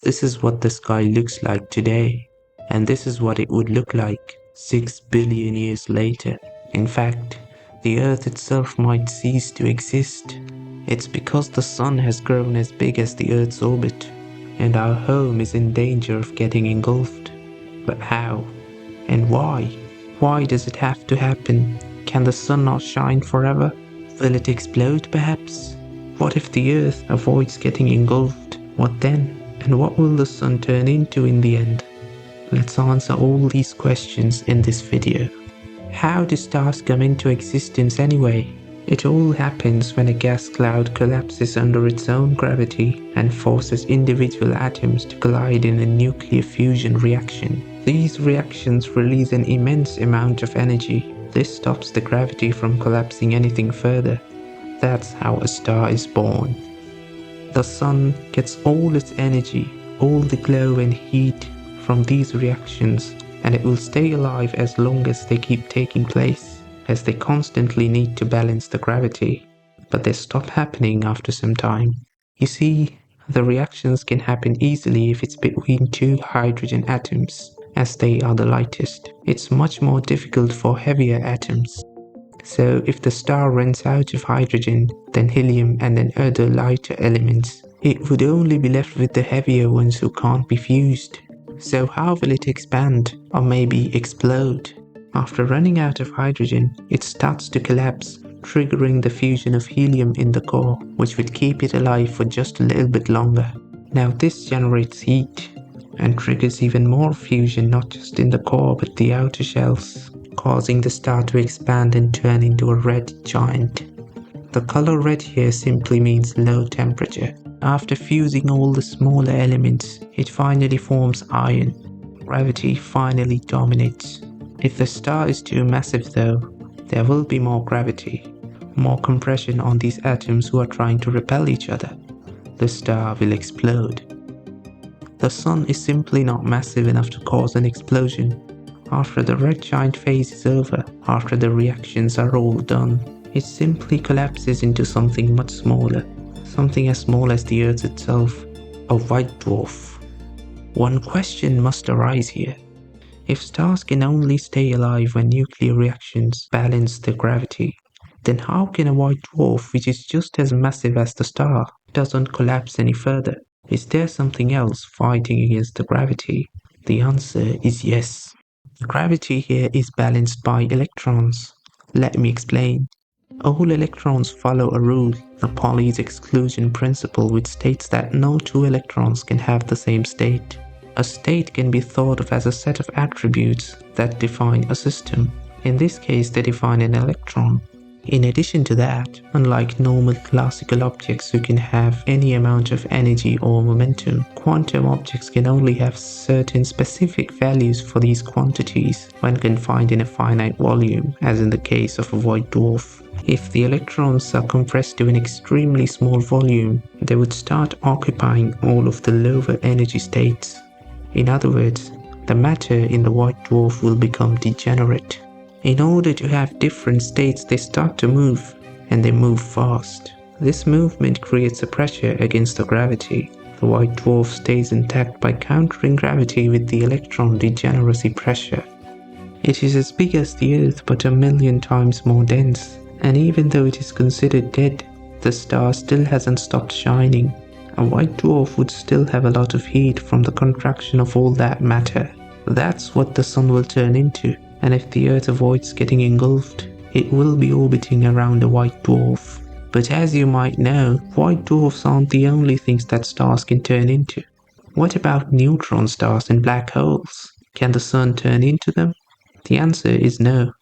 This is what the sky looks like today, and this is what it would look like 6 billion years later. In fact, the Earth itself might cease to exist. It's because the Sun has grown as big as the Earth's orbit, and our home is in danger of getting engulfed. But how? And why? Why does it have to happen? Can the Sun not shine forever? Will it explode perhaps? What if the Earth avoids getting engulfed? What then? And what will the Sun turn into in the end? Let's answer all these questions in this video. How do stars come into existence anyway? It all happens when a gas cloud collapses under its own gravity and forces individual atoms to collide in a nuclear fusion reaction. These reactions release an immense amount of energy. This stops the gravity from collapsing anything further. That's how a star is born. The Sun gets all its energy, all the glow and heat from these reactions, and it will stay alive as long as they keep taking place, as they constantly need to balance the gravity. But they stop happening after some time. You see, the reactions can happen easily if it's between two hydrogen atoms, as they are the lightest. It's much more difficult for heavier atoms. So if the star runs out of hydrogen, then helium and then other lighter elements, it would only be left with the heavier ones who can't be fused. So how will it expand, or maybe explode? After running out of hydrogen, it starts to collapse, triggering the fusion of helium in the core, which would keep it alive for just a little bit longer. Now this generates heat, and triggers even more fusion not just in the core but the outer shells, causing the star to expand and turn into a red giant. The color red here simply means low temperature. After fusing all the smaller elements, it finally forms iron. Gravity finally dominates. If the star is too massive though, there will be more gravity, more compression on these atoms who are trying to repel each other. The star will explode. The Sun is simply not massive enough to cause an explosion. After the red giant phase is over, after the reactions are all done, it simply collapses into something much smaller, something as small as the Earth itself, a white dwarf. One question must arise here. If stars can only stay alive when nuclear reactions balance their gravity, then how can a white dwarf, which is just as massive as the star, doesn't collapse any further? Is there something else fighting against the gravity? The answer is yes. The gravity here is balanced by electrons. Let me explain. All electrons follow a rule, the Pauli's exclusion principle, which states that no two electrons can have the same state. A state can be thought of as a set of attributes that define a system. In this case, they define an electron. In addition to that, unlike normal classical objects who can have any amount of energy or momentum, quantum objects can only have certain specific values for these quantities when confined in a finite volume, as in the case of a white dwarf. If the electrons are compressed to an extremely small volume, they would start occupying all of the lower energy states. In other words, the matter in the white dwarf will become degenerate. In order to have different states, they start to move, and they move fast. This movement creates a pressure against the gravity. The white dwarf stays intact by countering gravity with the electron degeneracy pressure. It is as big as the Earth but a million times more dense, and even though it is considered dead, the star still hasn't stopped shining. A white dwarf would still have a lot of heat from the contraction of all that matter. That's what the Sun will turn into. And if the Earth avoids getting engulfed, it will be orbiting around a white dwarf. But as you might know, white dwarfs aren't the only things that stars can turn into. What about neutron stars and black holes? Can the Sun turn into them? The answer is no.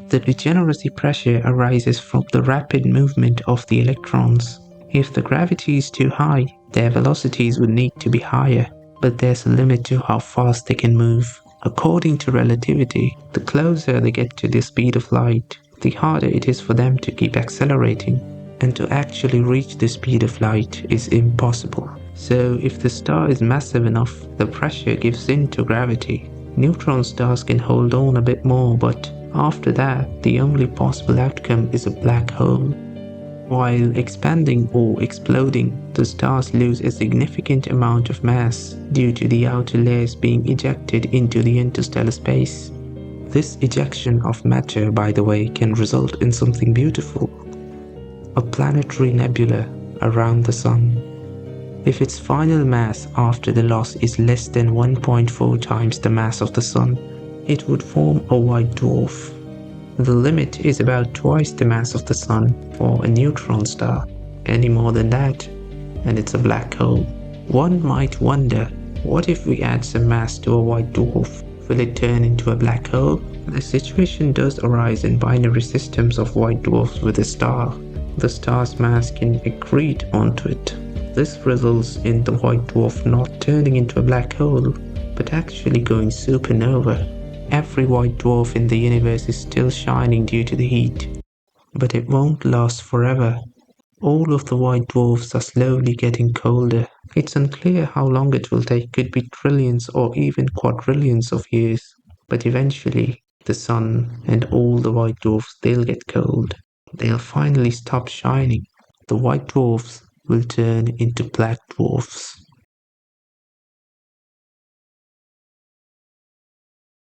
The degeneracy pressure arises from the rapid movement of the electrons. If the gravity is too high, their velocities would need to be higher, but there's a limit to how fast they can move. According to relativity, the closer they get to the speed of light, the harder it is for them to keep accelerating, and to actually reach the speed of light is impossible. So if the star is massive enough, the pressure gives in to gravity. Neutron stars can hold on a bit more, but after that, the only possible outcome is a black hole. While expanding or exploding, the stars lose a significant amount of mass due to the outer layers being ejected into the interstellar space. This ejection of matter, by the way, can result in something beautiful: a planetary nebula around the Sun. If its final mass after the loss is less than 1.4 times the mass of the Sun, it would form a white dwarf. The limit is about twice the mass of the Sun for a neutron star. Any more than that, and it's a black hole. One might wonder, what if we add some mass to a white dwarf? Will it turn into a black hole? The situation does arise in binary systems of white dwarfs with a star. The star's mass can accrete onto it. This results in the white dwarf not turning into a black hole, but actually going supernova. Every white dwarf in the universe is still shining due to the heat, but it won't last forever. All of the white dwarfs are slowly getting colder. It's unclear how long it will take, could be trillions or even quadrillions of years. But eventually, the sun and all the white dwarfs, they'll get cold. They'll finally stop shining. The white dwarfs will turn into black dwarfs.